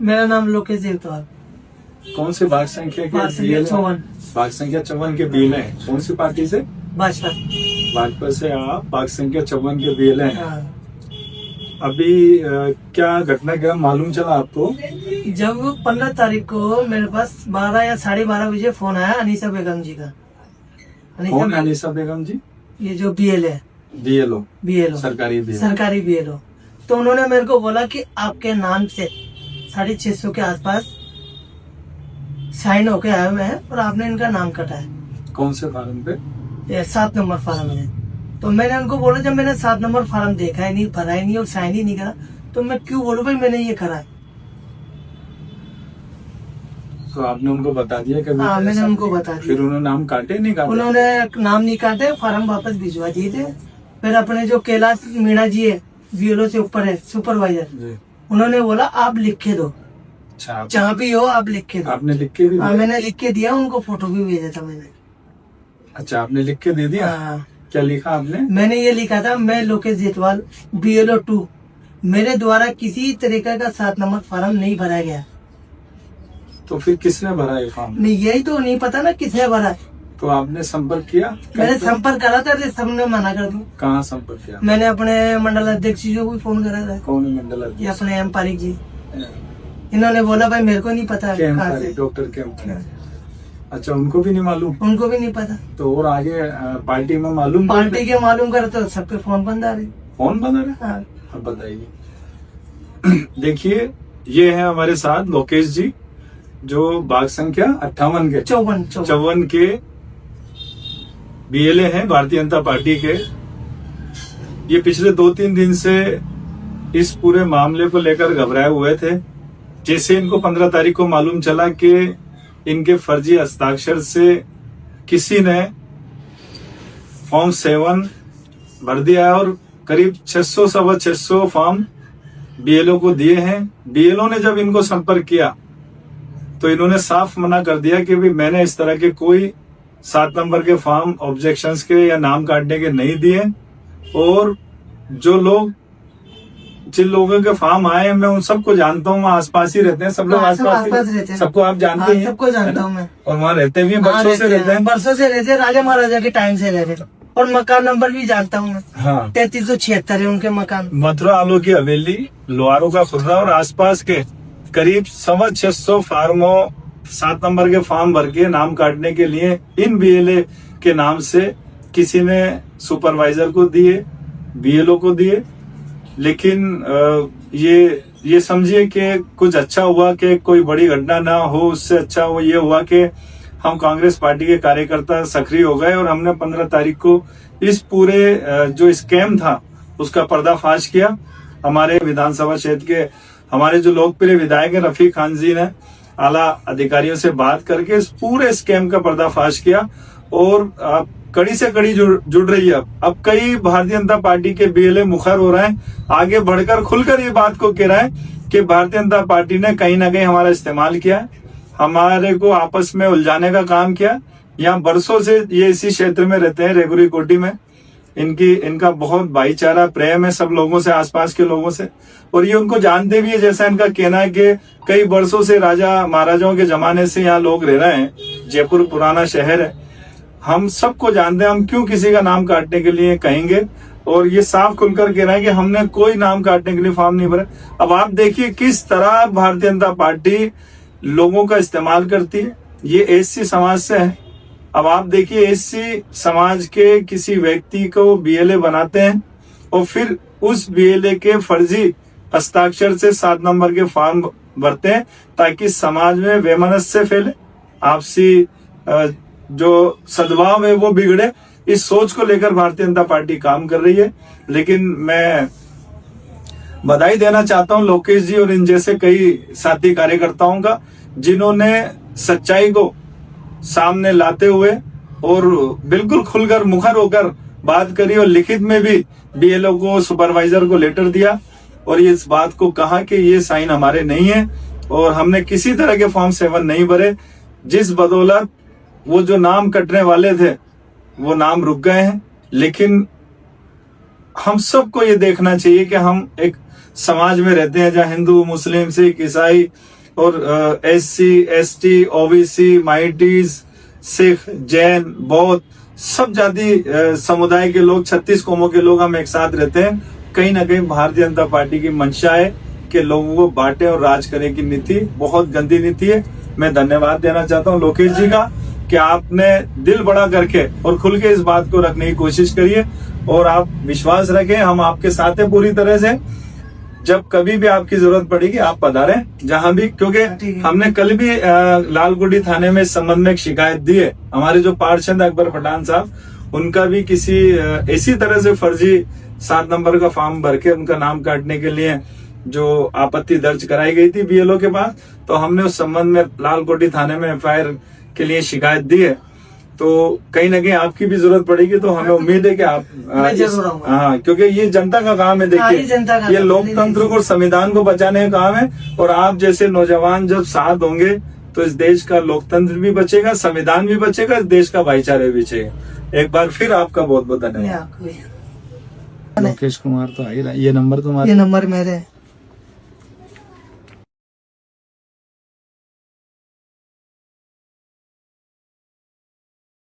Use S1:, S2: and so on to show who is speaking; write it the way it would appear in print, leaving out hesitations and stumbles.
S1: मेरा नाम लोकेश देवतवाल।
S2: कौन से भाग संख्या के
S1: भाग संख्या 54।
S2: भाग संख्या 54 के बीएल हैं। कौन सी पार्टी से?
S1: भाजपा।
S2: भाजपा से आप भाग संख्या 54 के बीएल हैं।
S1: हाँ।
S2: अभी क्या घटना क्या मालूम चला आपको?
S1: जब 15 तारीख को मेरे पास 12 या 12:30 बजे फोन आया अनीसा बेगम जी का।
S2: कौन है अनीसा बेगम जी?
S1: ये जो बीएल है,
S2: बीएलओ सरकारी
S1: बीएलओ। तो उन्होंने मेरे को बोला कि आपके नाम से 650 के आसपास साइन होके आए हुए हैं और आपने इनका नाम कटा है।
S2: कौन से फार्म पे?
S1: ये 7 नंबर फार्म है। तो मैंने उनको बोला जब मैंने 7 नंबर फार्म देखा ही नहीं, भरा ही नहीं और साइन ही नहीं करा, तो मैं क्यों बोलूं भाई मैंने ये करा है।
S2: तो आपने उनको बता दिया कि?
S1: हाँ, मैंने उनको बता दिया।
S2: फिर उन्होंने नाम काटे नहीं काटे?
S1: उन्होंने नाम नहीं काटे, फार्म वापस भिजवा दिए थे। फिर अपने जो कैलाश मीणा जी है, बीएलओ से ऊपर है सुपरवाइजर, उन्होंने बोला आप लिख के दो।
S2: अच्छा,
S1: जहाँ भी हो आप लिख के दो।
S2: आपने लिख के भी?
S1: हाँ, मैंने लिख के दिया, उनको फोटो भी भेजा था मैंने।
S2: अच्छा, आपने लिख के दे दिया?
S1: हाँ।
S2: क्या लिखा आपने?
S1: मैंने ये लिखा था, मैं लोकेश देवतवाल बीएलओ 2, मेरे द्वारा किसी तरीके का 7 नंबर फार्म नहीं भरा गया।
S2: तो फिर किसने भरा ये फॉर्म?
S1: नहीं, यही तो नहीं पता ना किसने भरा।
S2: तो आपने संपर्क किया?
S1: मैंने संपर्क करा था, सबने मना कर दिया।
S2: कहाँ संपर्क किया?
S1: मैंने अपने मंडल अध्यक्ष जी को भी फोन करा था।
S2: कौन है मंडल
S1: ये
S2: अध्यक्ष?
S1: अपने एम पारिक जी। इन्होंने बोला भाई मेरे को नहीं पता कहाँ से।
S2: डॉक्टर के? अच्छा, उनको भी नहीं मालूम?
S1: उनको भी नहीं पता।
S2: तो और आगे पार्टी में मालूम?
S1: पार्टी के मालूम कर तो सबके फोन बंद आ रहे।
S2: फोन बंद आ रहे?
S1: हाँ।
S2: अब बताइए। देखिए, ये है हमारे साथ लोकेश जी, जो भाग संख्या 58 के 54 के बीएलए हैं भारतीय जनता पार्टी के। ये पिछले 2-3 दिन से इस पूरे मामले को लेकर घबराए हुए थे। जैसे इनको 15 तारीख को मालूम चला कि इनके फर्जी हस्ताक्षर से किसी ने फॉर्म 7 भर दिया और करीब 600 फॉर्म बीएलओ को दिए हैं। बीएलओ ने जब इनको संपर्क किया तो इन्होंने साफ मना कर दिया कि भी मैंने इस तरह के कोई 7 नंबर के फॉर्म ऑब्जेक्शंस के या नाम काटने के नहीं दिए। और जिन लोगों के फॉर्म आए मैं उन सबको जानता हूँ, वहाँ आसपास ही रहते हैं सब लोग। आसपास रहते हैं, सबको आप जानते हैं?
S1: सबको जानता हूँ मैं।
S2: और वहाँ रहते भी बरसों से रहते हैं?
S1: बरसों से रहते हैं, राजा महाराजा के टाइम से रहते हैं। और मकान नंबर भी जानता हूँ मैं। हाँ, 3376 है उनके मकान।
S2: मथुरा आलो की हवेली, लोहारों का खुर्रा और आसपास के करीब 650 फार्मों 7 नंबर के फॉर्म भर के नाम काटने के लिए इन बीएलए के नाम से किसी ने सुपरवाइजर को दिए, बीएलओ को दिए। लेकिन ये समझिए कि कुछ अच्छा हुआ कि कोई बड़ी घटना ना हो, उससे अच्छा वो ये हुआ कि हम कांग्रेस पार्टी के कार्यकर्ता सक्रिय हो गए और हमने 15 तारीख को इस पूरे जो स्कैम था उसका पर्दाफाश किया। हमारे विधानसभा क्षेत्र के हमारे जो लोकप्रिय विधायक है रफीक खान जी ने आला अधिकारियों से बात करके इस पूरे स्कैम का पर्दाफाश किया और कड़ी से कड़ी जुड़ रही है। अब कई भारतीय जनता पार्टी के बीएलए मुखर हो रहे हैं, आगे बढ़कर खुलकर ये बात को कह रहा है कि भारतीय जनता पार्टी ने कहीं ना कहीं हमारा इस्तेमाल किया है, हमारे को आपस में उलझाने का काम किया। यहाँ बरसों से ये इसी क्षेत्र में रहते हैं, रेगुरी कोटी में। इनका बहुत भाईचारा प्रेम है सब लोगों से, आसपास के लोगों से, और ये उनको जानते भी है। जैसा इनका कहना है कि कई बरसों से राजा महाराजाओं के जमाने से यहाँ लोग रह रहे हैं, जयपुर पुराना शहर है, हम सबको जानते हैं, हम क्यों किसी का नाम काटने के लिए कहेंगे। और ये साफ खुलकर कह रहा है कि हमने कोई नाम काटने के लिए फॉर्म नहीं भरा। अब आप देखिए किस तरह भारतीय जनता पार्टी लोगों का इस्तेमाल करती है। ये एससी समाज से है। अब आप देखिए एससी समाज के किसी व्यक्ति को बीएलए बनाते हैं और फिर उस बीएलए के फर्जी हस्ताक्षर से 7 नंबर के फॉर्म भरते हैं ताकि समाज में वैमनस्य फैले, आपसी जो सद्भाव है वो बिगड़े। इस सोच को लेकर भारतीय जनता पार्टी काम कर रही है। लेकिन मैं बधाई देना चाहता हूं लोकेश जी और इन जैसे कई साथी कार्यकर्ताओं का, जिन्होंने सच्चाई को सामने लाते हुए और बिल्कुल खुलकर मुखर होकर बात करी और लिखित में भी बीएलओ को, सुपरवाइजर को लेटर दिया और ये इस बात को कहा कि ये साइन हमारे नहीं है और हमने किसी तरह के फॉर्म 7 नहीं भरे, जिस बदौलत वो जो नाम कटने वाले थे वो नाम रुक गए हैं। लेकिन हम सबको ये देखना चाहिए कि हम एक समाज में रहते हैं जहाँ हिंदू, मुस्लिम, सिख, ईसाई और SC, ST, OBC, minorities, Sikh, Jain, बौद्ध, सब जाति समुदाय के लोग, 36 कौमों के लोग हम एक साथ रहते हैं। कहीं ना कहीं भारतीय जनता पार्टी की मंशा है कि लोगों को बांटे और राज करे की नीति बहुत गंदी नीति है। मैं धन्यवाद देना चाहता हूं लोकेश जी का कि आपने दिल बड़ा करके और खुल के इस बात को रखने की कोशिश करिए और आप विश्वास रखें, हम आपके साथ हैं पूरी तरह से। जब कभी भी आपकी जरूरत पड़ेगी आप पधारें जहां भी, क्योंकि हमने कल भी लालकुटी थाने में इस संबंध में एक शिकायत दी है। हमारे जो पार्षद अकबर पठान साहब, उनका भी किसी इसी तरह से फर्जी 7 नंबर का फॉर्म भर के उनका नाम काटने के लिए जो आपत्ति दर्ज कराई गई थी BLO के पास, तो हमने उस संबंध में लालकोटी थाने में FIR के लिए शिकायत दी है। तो कहीं ना कहीं आपकी भी जरूरत पड़ेगी, तो हमें उम्मीद है कि आप
S1: मैं जरूर आऊंगा।
S2: हाँ, क्योंकि ये जनता का काम है।
S1: हाँ, ये जनता का
S2: देखिए, ये
S1: काम,
S2: लोकतंत्र को और संविधान को बचाने का काम है, और आप जैसे नौजवान जब साथ होंगे तो इस देश का लोकतंत्र भी बचेगा, संविधान भी बचेगा, इस देश का भाईचारा भी बचेगा। एक बार फिर आपका बहुत बहुत धन्यवाद।
S1: आपको भी।
S2: लोकेश कुमार तो आ ही रहा, ये नंबर तुम्हारा?
S1: ये नंबर मेरे